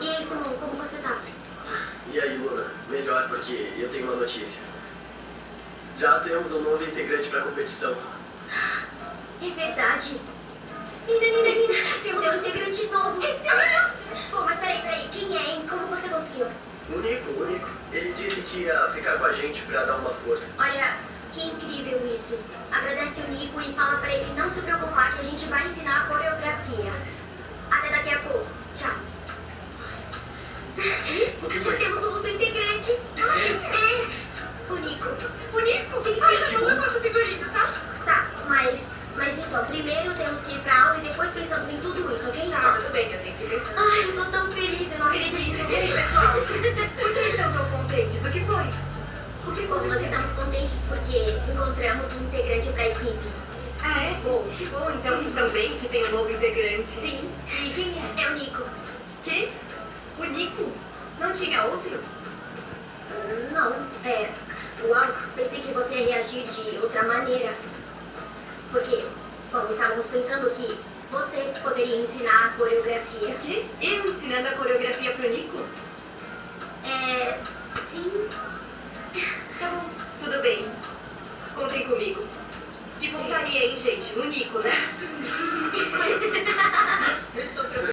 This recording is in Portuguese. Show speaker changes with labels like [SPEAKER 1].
[SPEAKER 1] E aí, Simon, como você tá?
[SPEAKER 2] E aí, Luna? Melhor, porque eu tenho uma notícia. Já temos um novo integrante para a competição.
[SPEAKER 1] É verdade. Nina, temos um integrante novo. Bom, mas peraí, quem é, hein? Como você conseguiu?
[SPEAKER 2] O Nico. Ele disse que ia ficar com a gente para dar uma força.
[SPEAKER 1] Olha, que incrível isso. Agradece o Nico e fala pra ele não se preocupar que a gente vai ensinar a coreografia. Até daqui a pouco. Tchau.
[SPEAKER 2] O que
[SPEAKER 1] Já
[SPEAKER 2] foi?
[SPEAKER 1] temos um outro integrante. É. O Nico.
[SPEAKER 3] O Nico?
[SPEAKER 1] Sim,
[SPEAKER 3] Ai,
[SPEAKER 1] sim.
[SPEAKER 3] eu não faço figurino, tá?
[SPEAKER 1] Tá, mas então, primeiro temos que ir pra aula e depois pensamos em tudo isso, ok?
[SPEAKER 3] Tá, tudo bem, eu tenho que pensar.
[SPEAKER 1] Ai, eu tô tão feliz, eu não acredito.
[SPEAKER 3] E aí, pessoal? Por que estão tão contentes? O que foi?
[SPEAKER 1] Bom, nós estamos contentes porque encontramos um integrante pra equipe.
[SPEAKER 3] Ah, é? Bom, que bom. Então estão bem que tem um novo integrante.
[SPEAKER 1] Sim.
[SPEAKER 3] E quem é?
[SPEAKER 1] É o Nico.
[SPEAKER 3] Que? O Nico? Não tinha outro?
[SPEAKER 1] Não, uau, pensei que você ia reagir de outra maneira. Porque, bom, estávamos pensando que você poderia ensinar a coreografia.
[SPEAKER 3] Que? Eu ensinando a coreografia pro Nico?
[SPEAKER 1] Sim.
[SPEAKER 3] Tá bom, tudo bem. Contem comigo. Que pontaria, hein, gente? O Nico, né?